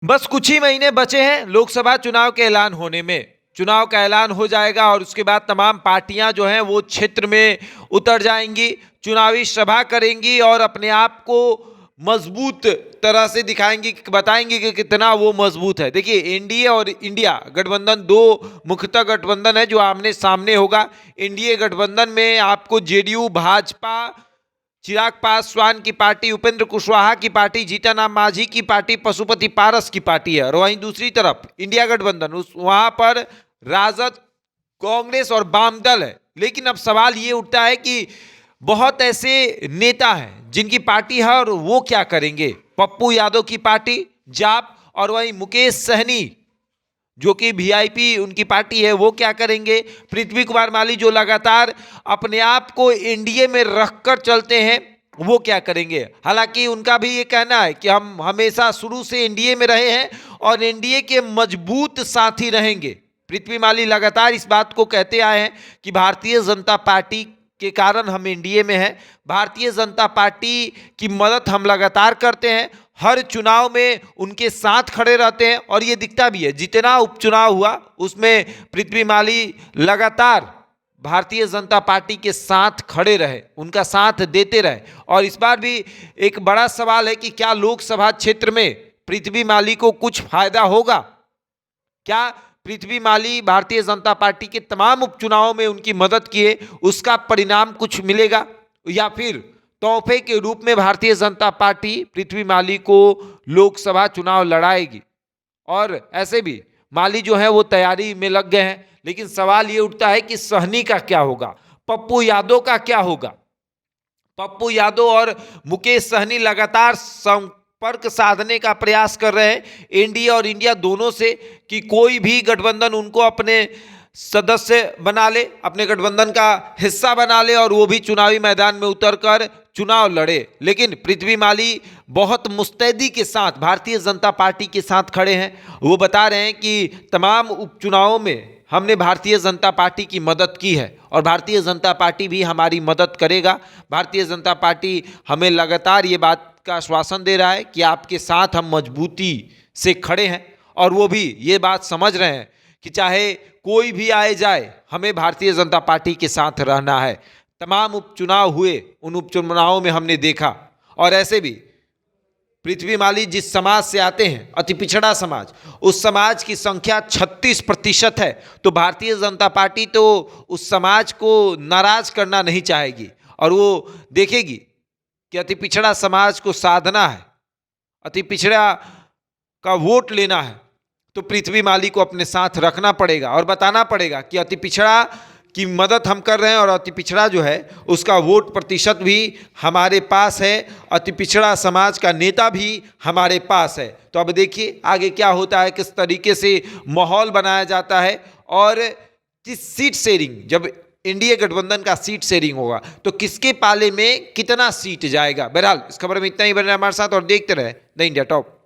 बस कुछ ही महीने बचे हैं लोकसभा चुनाव के ऐलान होने में। चुनाव का ऐलान हो जाएगा और उसके बाद तमाम पार्टियां जो हैं वो क्षेत्र में उतर जाएंगी, चुनावी सभा करेंगी और अपने आप को मजबूत तरह से दिखाएंगी, बताएंगी कि कितना वो मजबूत है। देखिए, एनडीए और इंडिया गठबंधन दो मुख्यतः गठबंधन है जो आमने सामने होगा। एनडीए गठबंधन में आपको जेडीयू, भाजपा, चिराग पासवान की पार्टी, उपेंद्र कुशवाहा की पार्टी, जीतनराम मांझी की पार्टी, पशुपति पारस की पार्टी है। और वहीं दूसरी तरफ इंडिया गठबंधन, उस वहां पर राजद, कांग्रेस और वाम दल है। लेकिन अब सवाल ये उठता है कि बहुत ऐसे नेता हैं जिनकी पार्टी है और वो क्या करेंगे। पप्पू यादव की पार्टी जाप, और वहीं मुकेश सहनी जो कि वीआईपी उनकी पार्टी है, वो क्या करेंगे। पृथ्वी कुमार माली जो लगातार अपने आप को एनडीए में रखकर चलते हैं, वो क्या करेंगे। हालांकि उनका भी ये कहना है कि हम हमेशा शुरू से एनडीए में रहे हैं और एनडीए के मजबूत साथी रहेंगे। पृथ्वी माली लगातार इस बात को कहते आए हैं कि भारतीय जनता पार्टी के कारण हम एनडीए में हैं, भारतीय जनता पार्टी की मदद हम लगातार करते हैं, हर चुनाव में उनके साथ खड़े रहते हैं। और ये दिखता भी है, जितना उपचुनाव हुआ उसमें पृथ्वी माली लगातार भारतीय जनता पार्टी के साथ खड़े रहे, उनका साथ देते रहे। और इस बार भी एक बड़ा सवाल है कि क्या लोकसभा क्षेत्र में पृथ्वी माली को कुछ फायदा होगा। क्या पृथ्वी माली भारतीय जनता पार्टी के तमाम उपचुनावों में उनकी मदद किए, उसका परिणाम कुछ मिलेगा, या फिर तोहफे के रूप में भारतीय जनता पार्टी पृथ्वी माली को लोकसभा चुनाव लड़ाएगी। और ऐसे भी माली जो है वो तैयारी में लग गए हैं। लेकिन सवाल ये उठता है कि सहनी का क्या होगा, पप्पू यादव का क्या होगा। पप्पू यादव और मुकेश सहनी लगातार संपर्क साधने का प्रयास कर रहे हैं एनडीए और इंडिया दोनों से, कि कोई भी गठबंधन उनको अपने सदस्य बना ले, अपने गठबंधन का हिस्सा बना ले और वो भी चुनावी मैदान में उतरकर चुनाव लड़े। लेकिन पृथ्वी माली बहुत मुस्तैदी के साथ भारतीय जनता पार्टी के साथ खड़े हैं। वो बता रहे हैं कि तमाम उपचुनावों में हमने भारतीय जनता पार्टी की मदद की है और भारतीय जनता पार्टी भी हमारी मदद करेगा। भारतीय जनता पार्टी हमें लगातार ये बात का आश्वासन दे रहा है कि आपके साथ हम मजबूती से खड़े हैं। और वो भी ये बात समझ रहे हैं कि चाहे कोई भी आए जाए, हमें भारतीय जनता पार्टी के साथ रहना है। तमाम उपचुनाव हुए, उन उपचुनावों में हमने देखा। और ऐसे भी पृथ्वी माली जिस समाज से आते हैं, अति पिछड़ा समाज, उस समाज की संख्या 36% है। तो भारतीय जनता पार्टी तो उस समाज को नाराज करना नहीं चाहेगी और वो देखेगी कि अति पिछड़ा समाज को साधना है, अति पिछड़ा का वोट लेना है, तो पृथ्वी माली को अपने साथ रखना पड़ेगा और बताना पड़ेगा कि अति पिछड़ा की मदद हम कर रहे हैं और अति पिछड़ा जो है उसका वोट प्रतिशत भी हमारे पास है, अति पिछड़ा समाज का नेता भी हमारे पास है। तो अब देखिए आगे क्या होता है, किस तरीके से माहौल बनाया जाता है और किस सीट शेयरिंग, जब एनडीए गठबंधन का सीट शेयरिंग होगा तो किसके पाले में कितना सीट जाएगा। बहरहाल इस खबर में इतना ही। बने हमारे साथ और देखते रहे द इंडिया टॉप।